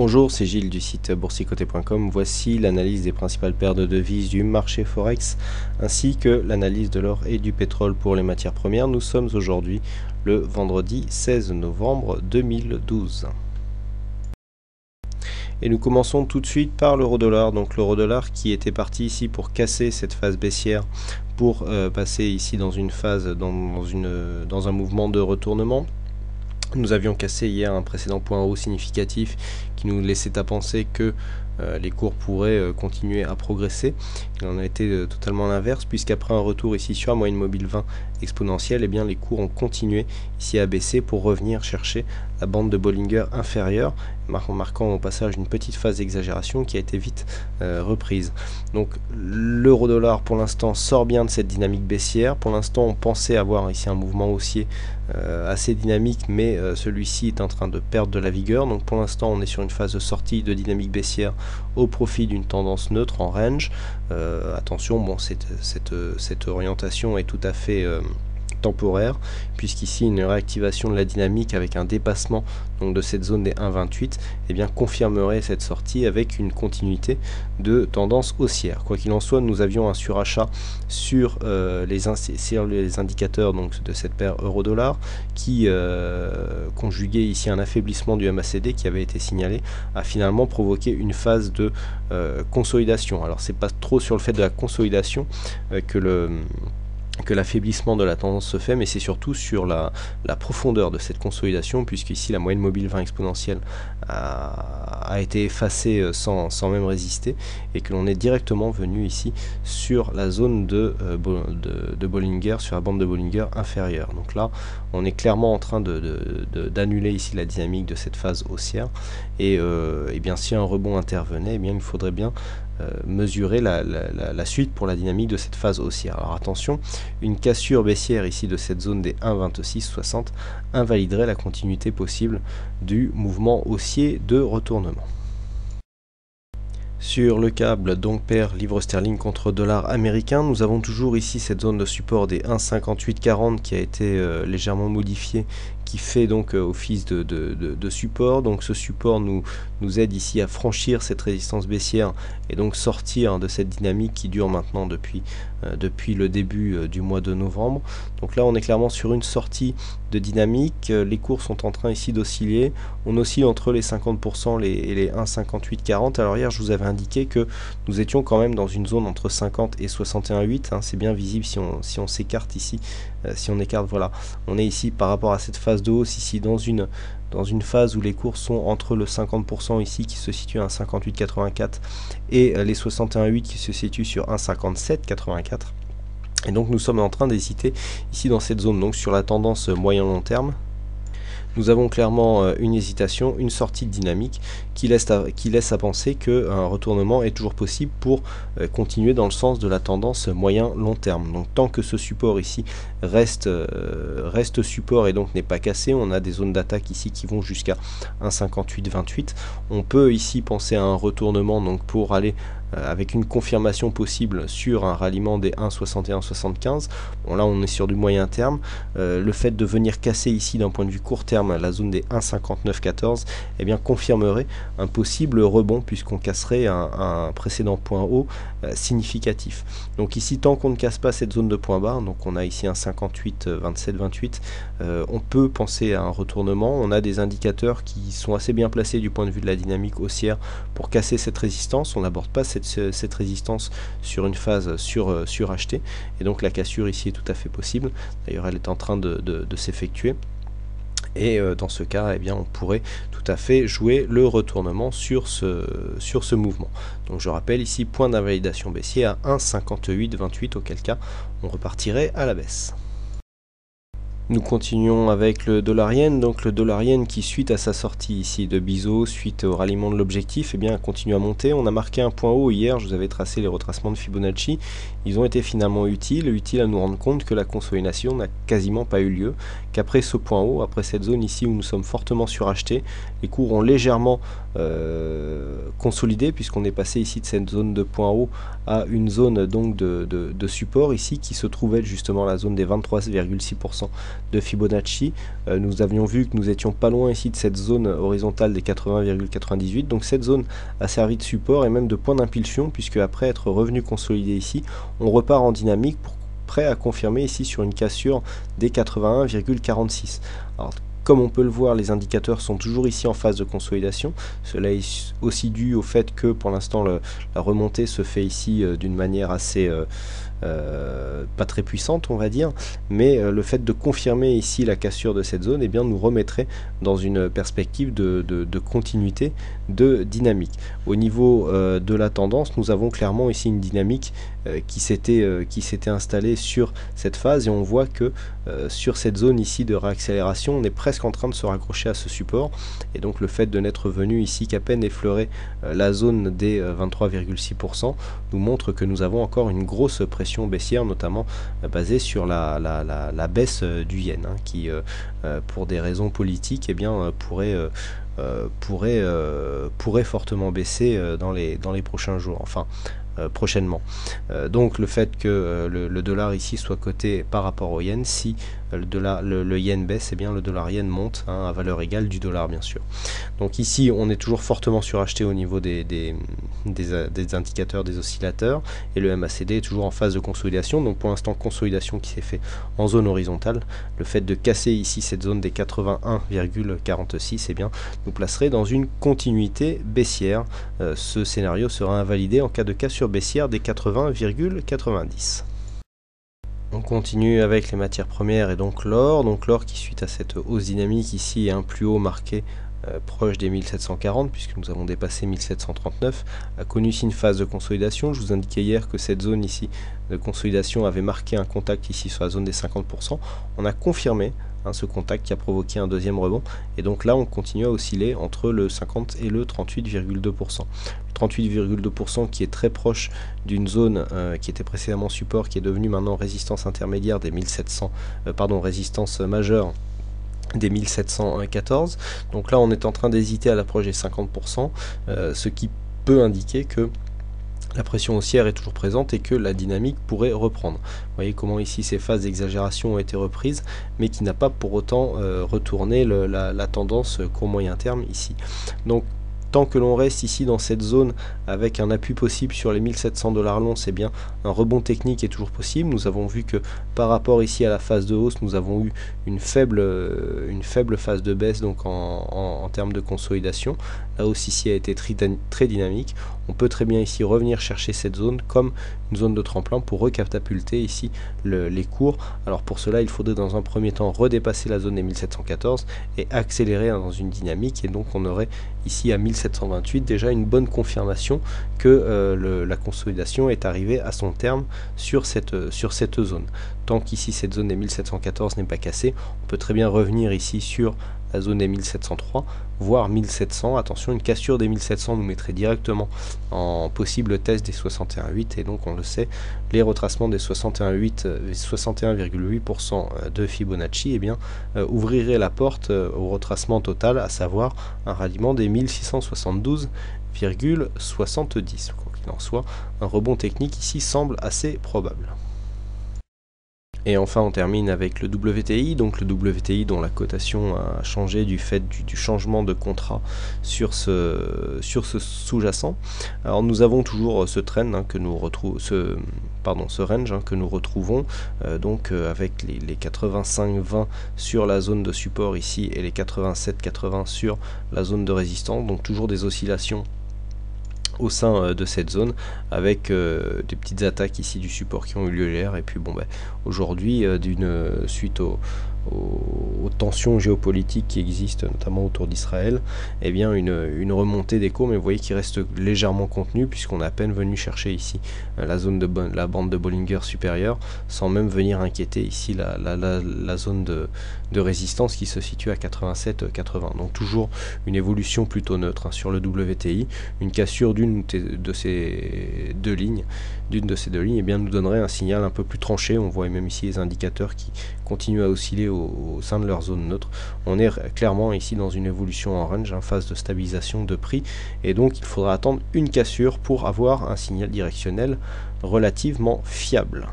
Bonjour, c'est Gilles du site boursicoté.com. Voici l'analyse des principales paires de devises du marché Forex ainsi que l'analyse de l'or et du pétrole pour les matières premières. Nous sommes aujourd'hui le vendredi 16 novembre 2012. Et nous commençons tout de suite par l'euro-dollar. Donc l'euro-dollar qui était parti ici pour casser cette phase baissière pour passer ici dans une phase, dans un mouvement de retournement. Nous avions cassé hier un précédent point haut significatif qui nous laissait à penser que les cours pourraient continuer à progresser. Il en a été totalement l'inverse, puisqu'après un retour ici sur la moyenne mobile 20 exponentielle, eh bien les cours ont continué ici à baisser pour revenir chercher la bande de Bollinger inférieure, marquant au passage une petite phase d'exagération qui a été vite reprise. Donc l'euro-dollar pour l'instant sort bien de cette dynamique baissière. Pour l'instant on pensait avoir ici un mouvement haussier assez dynamique, mais celui-ci est en train de perdre de la vigueur. Donc pour l'instant on est sur une phase de sortie de dynamique baissière au profit d'une tendance neutre en range. Attention, bon, cette orientation est tout à fait temporaire, puisqu'ici une réactivation de la dynamique avec un dépassement donc de cette zone des 1,28 eh bien confirmerait cette sortie avec une continuité de tendance haussière. Quoi qu'il en soit, nous avions un surachat sur les indicateurs donc de cette paire euro-dollar qui conjugué ici un affaiblissement du MACD qui avait été signalé a finalement provoqué une phase de consolidation. Alors c'est pas trop sur le fait de la consolidation que l'affaiblissement de la tendance se fait, mais c'est surtout sur la profondeur de cette consolidation, puisqu'ici la moyenne mobile 20 exponentielle a été effacée sans même résister, et que l'on est directement venu ici sur la zone de Bollinger, sur la bande de Bollinger inférieure. Donc là, on est clairement en train d'annuler ici la dynamique de cette phase haussière, et bien si un rebond intervenait, eh bien il faudrait bien mesurer la suite pour la dynamique de cette phase haussière. Alors attention, une cassure baissière ici de cette zone des 1,2660 invaliderait la continuité possible du mouvement haussier de retournement. Sur le câble donc paire livre sterling contre dollar américain, nous avons toujours ici cette zone de support des 1,5840 qui a été légèrement modifiée, qui fait donc office de support. Donc ce support nous aide ici à franchir cette résistance baissière et donc sortir de cette dynamique qui dure maintenant depuis le début du mois de novembre. Donc là on est clairement sur une sortie de dynamique. Les cours sont en train ici d'osciller. On oscille entre les 50% et les 1,5840. Alors hier je vous avais indiqué que nous étions quand même dans une zone entre 50 et 61,8. C'est bien visible si on s'écarte ici. Si on écarte, voilà, on est ici par rapport à cette phase de hausse ici dans une phase où les cours sont entre le 50% ici qui se situe à 1,5884 et les 61,8 qui se situent sur 1,5784. Et donc nous sommes en train d'hésiter ici dans cette zone, donc sur la tendance moyen-long terme. Nous avons clairement une hésitation, une sortie de dynamique qui laisse à penser qu'un retournement est toujours possible pour continuer dans le sens de la tendance moyen-long terme. Donc tant que ce support ici reste support et donc n'est pas cassé, on a des zones d'attaque ici qui vont jusqu'à 1,5828. On peut ici penser à un retournement donc pour aller avec une confirmation possible sur un ralliement des 1,6175. Bon là on est sur du moyen terme. Le fait de venir casser ici d'un point de vue court terme la zone des 1,5914 eh bien confirmerait un possible rebond puisqu'on casserait un précédent point haut significatif. Donc ici tant qu'on ne casse pas cette zone de point bas, donc on a ici un 58,27,28, on peut penser à un retournement. On a des indicateurs qui sont assez bien placés du point de vue de la dynamique haussière pour casser cette résistance. On n'aborde pas cette résistance sur une phase surachetée et donc la cassure ici est tout à fait possible. D'ailleurs elle est en train de s'effectuer. Et dans ce cas, eh bien, on pourrait tout à fait jouer le retournement sur ce mouvement. Donc je rappelle ici, point d'invalidation baissier à 1,5828, auquel cas on repartirait à la baisse. Nous continuons avec le dollar-yen, donc le dollar-yen qui suite à sa sortie ici de biseau, suite au ralliement de l'objectif, eh bien continue à monter. On a marqué un point haut hier, je vous avais tracé les retracements de Fibonacci, ils ont été finalement utiles à nous rendre compte que la consolidation n'a quasiment pas eu lieu, qu'après ce point haut, après cette zone ici où nous sommes fortement surachetés, les cours ont légèrement consolidé puisqu'on est passé ici de cette zone de point haut à une zone donc de support ici qui se trouvait justement la zone des 23,6% de Fibonacci. Nous avions vu que nous étions pas loin ici de cette zone horizontale des 80,98, donc cette zone a servi de support et même de point d'impulsion, puisque après être revenu consolider ici, on repart en dynamique pour prêt à confirmer ici sur une cassure des 81,46. Alors, comme on peut le voir, les indicateurs sont toujours ici en phase de consolidation. Cela est aussi dû au fait que pour l'instant la remontée se fait ici d'une manière assez pas très puissante, on va dire, mais le fait de confirmer ici la cassure de cette zone, eh bien, nous remettrait dans une perspective de continuité, de dynamique. Au niveau de la tendance, nous avons clairement ici une dynamique qui s'était installée sur cette phase, et on voit que sur cette zone ici de réaccélération, on est presque en train de se raccrocher à ce support, et donc le fait de n'être venu ici qu'à peine effleurer la zone des 23,6% nous montre que nous avons encore une grosse pression baissière, notamment basée sur la baisse du yen, hein, qui pour des raisons politiques, eh bien, pourrait fortement baisser dans les prochains jours, enfin prochainement. Donc le fait que le dollar ici soit coté par rapport au yen, si le yen baisse, et bien le dollar yen monte, hein, à valeur égale du dollar, bien sûr. Donc ici on est toujours fortement suracheté au niveau des indicateurs des oscillateurs, et le MACD est toujours en phase de consolidation. Donc pour l'instant, consolidation qui s'est fait en zone horizontale. Le fait de casser ici cette zone des 81,46, eh bien nous placerait dans une continuité baissière. Ce scénario sera invalidé en cas de cassure baissière des 80,90. On continue avec les matières premières et donc l'or. Donc l'or qui, suite à cette hausse dynamique ici, est un plus haut marqué proche des 1740, puisque nous avons dépassé 1739, a connu ici une phase de consolidation. Je vous indiquais hier que cette zone ici de consolidation avait marqué un contact ici sur la zone des 50%. On a confirmé ce contact qui a provoqué un deuxième rebond, et donc là on continue à osciller entre le 50 et le 38,2%. 38,2% qui est très proche d'une zone qui était précédemment support, qui est devenue maintenant résistance intermédiaire des 1700, résistance majeure des 1714. Donc là on est en train d'hésiter à l'approche des 50%, ce qui peut indiquer que la pression haussière est toujours présente et que la dynamique pourrait reprendre. Vous voyez comment ici ces phases d'exagération ont été reprises, mais qui n'a pas pour autant retourné la tendance court moyen terme ici. Donc tant que l'on reste ici dans cette zone avec un appui possible sur les 1700 $ l'once, c'est bien un rebond technique est toujours possible. Nous avons vu que par rapport ici à la phase de hausse, nous avons eu une faible phase de baisse, donc en termes de consolidation. La hausse ici a été très dynamique. On peut très bien ici revenir chercher cette zone comme une zone de tremplin pour recatapulter ici les cours. Alors pour cela, il faudrait dans un premier temps redépasser la zone des 1714 et accélérer dans une dynamique, et donc on aurait ici à 1728 déjà une bonne confirmation que la consolidation est arrivée à son terme sur cette zone. Tant qu'ici cette zone des 1714 n'est pas cassée, on peut très bien revenir ici sur la zone des 1703, voire 1700. Attention, une cassure des 1700 nous mettrait directement en possible test des 61,8, et donc on le sait, les retracements des 61,8% de Fibonacci, eh bien, ouvriraient la porte au retracement total, à savoir un ralliement des 1672,70. Quoi qu'il en soit, un rebond technique ici semble assez probable. Et enfin on termine avec le WTI, donc le WTI dont la cotation a changé du fait du changement de contrat sur ce sous-jacent. Alors nous avons toujours ce trend que nous retrouvons, ce range que nous retrouvons avec les 85,20 sur la zone de support ici et les 87,80 sur la zone de résistance, donc toujours des oscillations au sein de cette zone, avec des petites attaques ici du support qui ont eu lieu hier, et puis bon aujourd'hui suite aux tensions géopolitiques qui existent notamment autour d'Israël, eh bien une remontée des cours, mais vous voyez qu'il reste légèrement contenu, puisqu'on est à peine venu chercher ici la zone la bande de Bollinger supérieure, sans même venir inquiéter ici la zone de résistance qui se situe à 87,80. Donc toujours une évolution plutôt neutre sur le WTI. Une cassure d'une de ces deux lignes, eh bien, nous donnerait un signal un peu plus tranché. On voit même ici les indicateurs qui continuent à osciller au sein de leur zone neutre. On est clairement ici dans une évolution en range, en phase de stabilisation de prix, et donc il faudra attendre une cassure pour avoir un signal directionnel relativement fiable.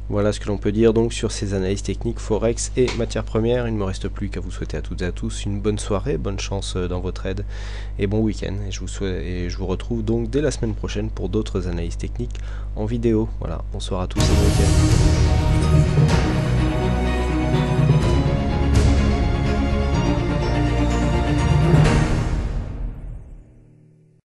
Voilà ce que l'on peut dire donc sur ces analyses techniques Forex et matières premières. Il ne me reste plus qu'à vous souhaiter à toutes et à tous une bonne soirée, bonne chance dans vos trades et bon week-end. Et je vous retrouve donc dès la semaine prochaine pour d'autres analyses techniques en vidéo. Voilà, bonsoir à tous et bon week-end.